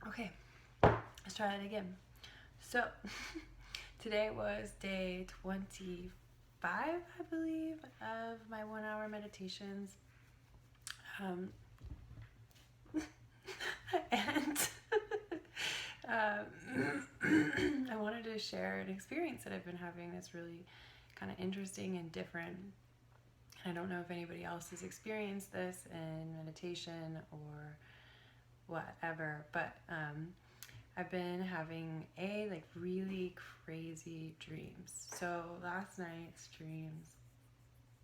Okay, let's try that again. So, today was day 25, I believe, of my 1 hour meditations. And I wanted to share an experience that I've been having that's really kind of interesting and different. I don't know if anybody else has experienced this in meditation or whatever, but I've been having really crazy dreams. So last night's dreams,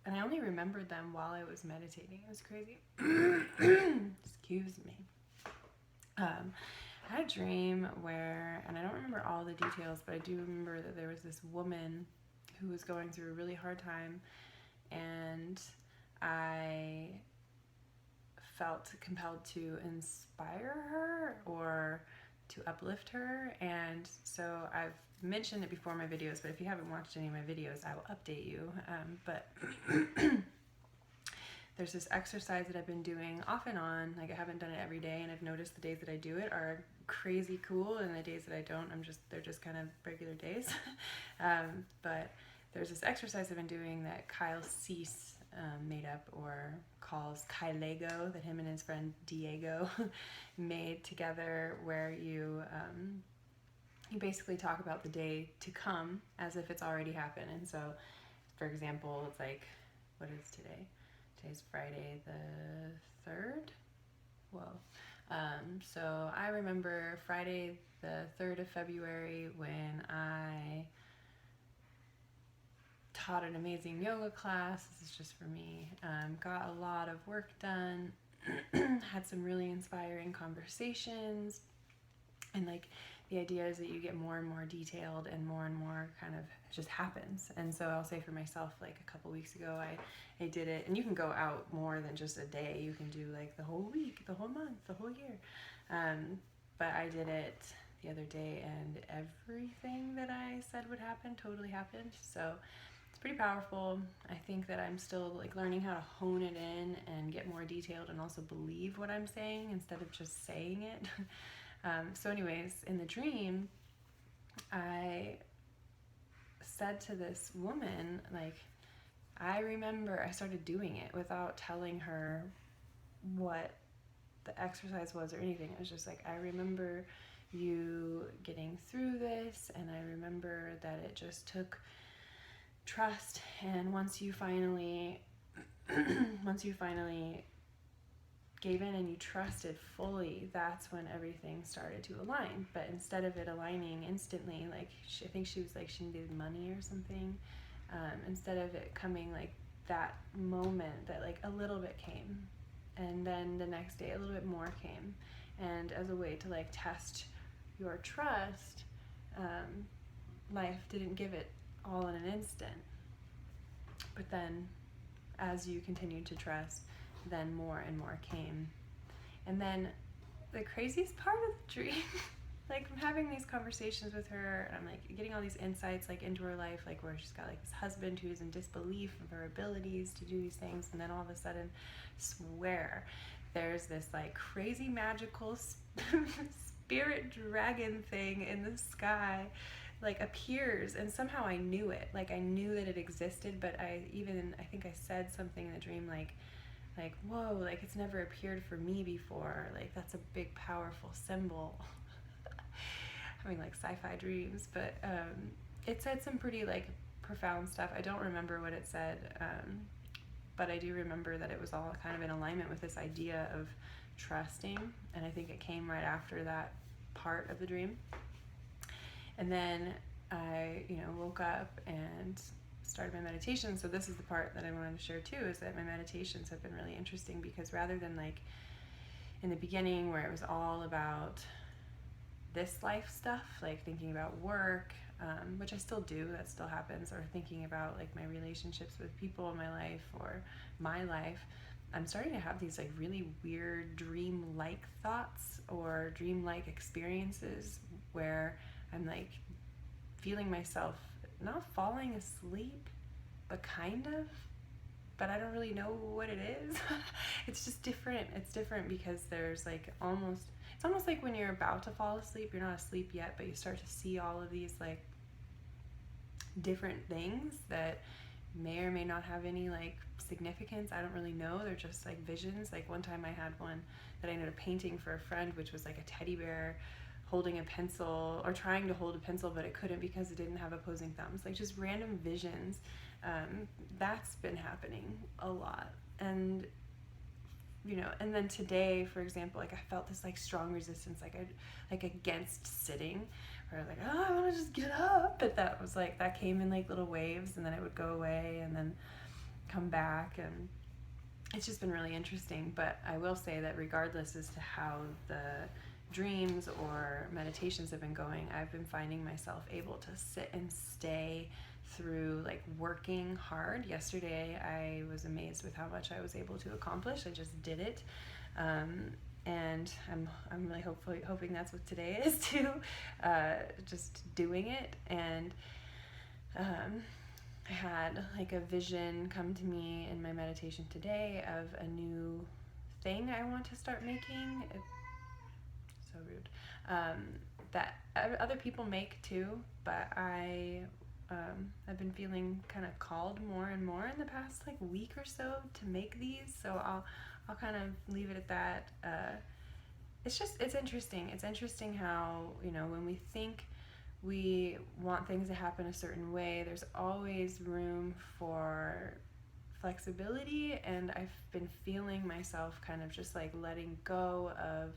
and I only remembered them while I was meditating. It was crazy. Excuse me. I had a dream where, and I don't remember all the details, but I do remember that there was this woman who was going through a really hard time, and I felt compelled to inspire her or to uplift her. And so I've mentioned it before in my videos, but if you haven't watched any of my videos, I will update you. But there's this exercise that I've been doing off and on. Like, I haven't done it every day, and I've noticed the days that I do it are crazy cool, and the days that I don't, they're just kind of regular days. But there's this exercise I've been doing that Kyle Cease made up, or calls Kylego, that him and his friend Diego made together, where you basically talk about the day to come as if it's already happened. And so, for example, it's like, what is today? Today's Friday the 3rd. Whoa. So I remember Friday the 3rd of February when I taught an amazing yoga class. This is just for me. Got a lot of work done, had some really inspiring conversations, and like the idea is that you get more and more detailed, and more kind of just happens. And so I'll say for myself, like a couple weeks ago, I did it, and you can go out more than just a day. You can do like the whole week, the whole month, the whole year. But I did it the other day, and everything that I said would happen totally happened. So it's pretty powerful. I think that I'm still like learning how to hone it in and get more detailed, and also believe what I'm saying instead of just saying it. So anyways, in the dream, I said to this woman, like, I remember I started doing it without telling her what the exercise was or anything. It was just like, I remember you getting through this, and I remember that it just took trust, and once you finally gave in and you trusted fully, that's when everything started to align. But instead of it aligning instantly, like I think she was like, she needed money or something, instead of it coming like that moment, that like a little bit came, and then the next day a little bit more came, and as a way to like test your trust, life didn't give it all in an instant, but then as you continued to trust, then more and more came. And then the craziest part of the dream, like I'm having these conversations with her, and I'm like getting all these insights like into her life, like where she's got like this husband who's in disbelief of her abilities to do these things, and then all of a sudden, swear, there's this like crazy magical spirit dragon thing in the sky, like appears, and somehow I knew it. Like I knew that it existed, but I think I said something in the dream like, whoa, like it's never appeared for me before. Like that's a big, powerful symbol. Having like sci-fi dreams, but it said some pretty like profound stuff. I don't remember what it said, but I do remember that it was all kind of in alignment with this idea of trusting, and I think it came right after that part of the dream. And then I, woke up and started my meditation. So this is the part that I wanted to share too, is that my meditations have been really interesting, because rather than like in the beginning where it was all about this life stuff, like thinking about work, which I still do, that still happens, or thinking about like my relationships with people in my life or my life, I'm starting to have these like really weird dream-like thoughts or dream-like experiences where I'm like feeling myself not falling asleep, but kind of. but I don't really know what it is. It's just different. It's different because there's like it's almost like when you're about to fall asleep, you're not asleep yet, but you start to see all of these like different things that may or may not have any like significance. I don't really know. They're just like visions. Like one time I had one that I ended up painting for a friend, which was like a teddy bear holding a pencil or trying to hold a pencil, but it couldn't because it didn't have opposing thumbs. Like just random visions. That's been happening a lot. And you know, and then today, for example, like I felt this like strong resistance, like against sitting, or like, oh, I want to just get up. But that was like, that came in like little waves, and then it would go away and then come back. And it's just been really interesting. But I will say that regardless as to how the dreams or meditations have been going, I've been finding myself able to sit and stay through like working hard. Yesterday I was amazed with how much I was able to accomplish. I just did it, and I'm really hoping that's what today is too. Just doing it. And I had like a vision come to me in my meditation today of a new thing I want to start making. It's so rude. That other people make too, but I've been feeling kind of called more and more in the past like week or so to make these, so I'll kind of leave it at that. It's interesting. It's interesting how, you know, when we think we want things to happen a certain way, there's always room for flexibility, and I've been feeling myself kind of just like letting go of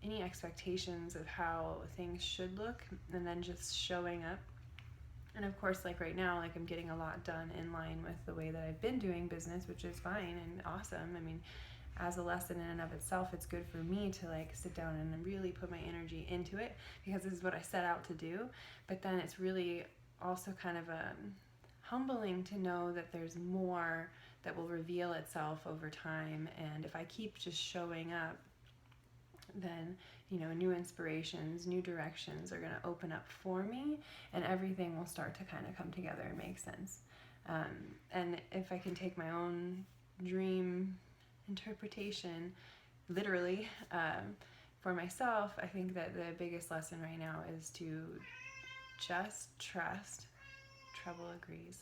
any expectations of how things should look, and then just showing up. And of course, like right now, like I'm getting a lot done in line with the way that I've been doing business, which is fine and awesome. I mean, as a lesson in and of itself, it's good for me to like sit down and really put my energy into it, because this is what I set out to do. But then it's really also kind of humbling to know that there's more that will reveal itself over time. And if I keep just showing up, then, you know, new inspirations, new directions are going to open up for me, and everything will start to kind of come together and make sense. And if I can take my own dream interpretation literally, for myself, I think that the biggest lesson right now is to just trust. Treble agrees.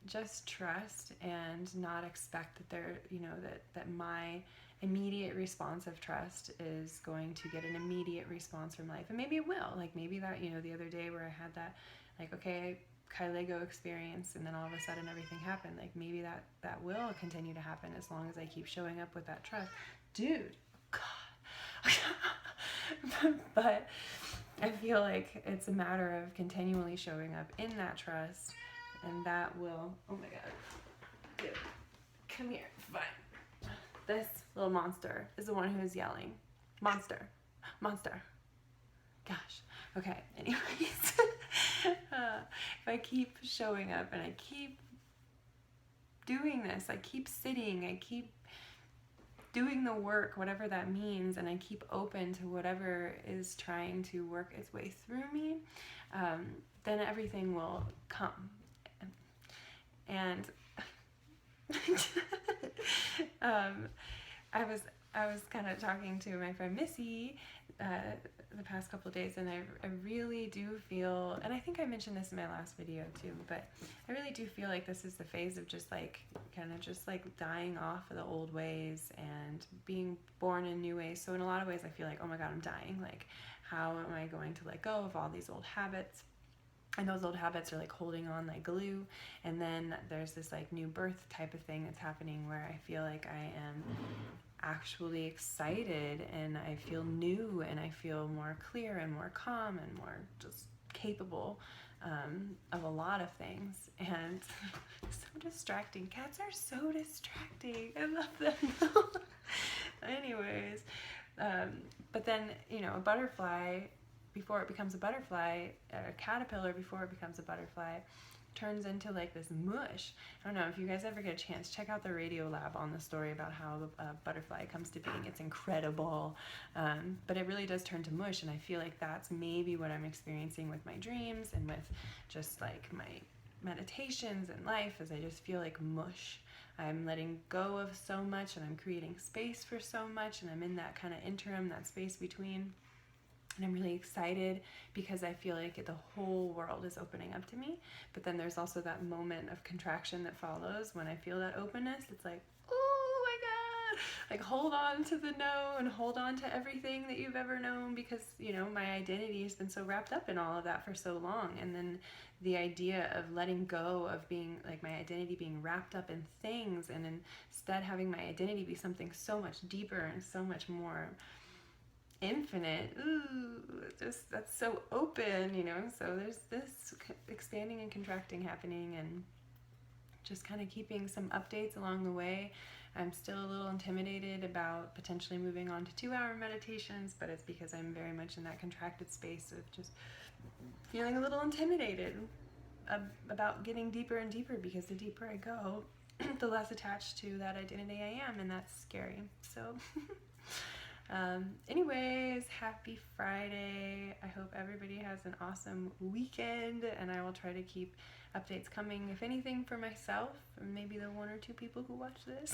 Just trust and not expect that there, you know, that my immediate response of trust is going to get an immediate response from life. And maybe it will. Like maybe that, you know, the other day where I had that, like, okay, Lego experience, and then all of a sudden everything happened. Like maybe that will continue to happen as long as I keep showing up with that trust. Dude, God. But I feel like it's a matter of continually showing up in that trust, and that will, oh my God, dude, come here, fine. This little monster is the one who is yelling. Monster. Gosh. Okay, anyways. If I keep showing up and I keep doing this, I keep sitting, I keep doing the work, whatever that means, and I keep open to whatever is trying to work its way through me, then everything will come. And I was kind of talking to my friend Missy the past couple of days, and I really do feel, and I think I mentioned this in my last video too, but I really do feel like this is the phase of just like kind of just like dying off of the old ways and being born in new ways. So in a lot of ways I feel like, oh my God, I'm dying. Like, how am I going to let go of all these old habits? And those old habits are like holding on like glue. And then there's this like new birth type of thing that's happening where I feel like I am actually excited, and I feel new, and I feel more clear and more calm and more just capable of a lot of things. And so distracting. Cats are so distracting. I love them. Anyways, but then, you know, a butterfly, before it becomes a butterfly, a caterpillar before it becomes a butterfly, turns into like this mush. I don't know if you guys ever get a chance, check out the Radiolab on the story about how the butterfly comes to being. It's incredible. But it really does turn to mush, and I feel like that's maybe what I'm experiencing with my dreams and with just like meditations and life is I just feel like mush. I'm letting go of so much, and I'm creating space for so much, and I'm in that kind of interim, that space between. And I'm really excited because I feel like the whole world is opening up to me. But then there's also that moment of contraction that follows when I feel that openness. It's like, oh my God, like hold on to the no and hold on to everything that you've ever known, because, you know, my identity has been so wrapped up in all of that for so long. And then the idea of letting go of being like my identity being wrapped up in things, and instead having my identity be something so much deeper and so much more infinite. Ooh, just that's so open, you know. So there's this expanding and contracting happening, and just kind of keeping some updates along the way. I'm still a little intimidated about potentially moving on to 2-hour meditations, but it's because I'm very much in that contracted space of just feeling a little intimidated about getting deeper and deeper, because the deeper I go, the less attached to that identity I am, and that's scary. So anyways, happy Friday. I hope everybody has an awesome weekend, and I will try to keep updates coming, if anything, for myself and maybe the 1 or 2 people who watch this.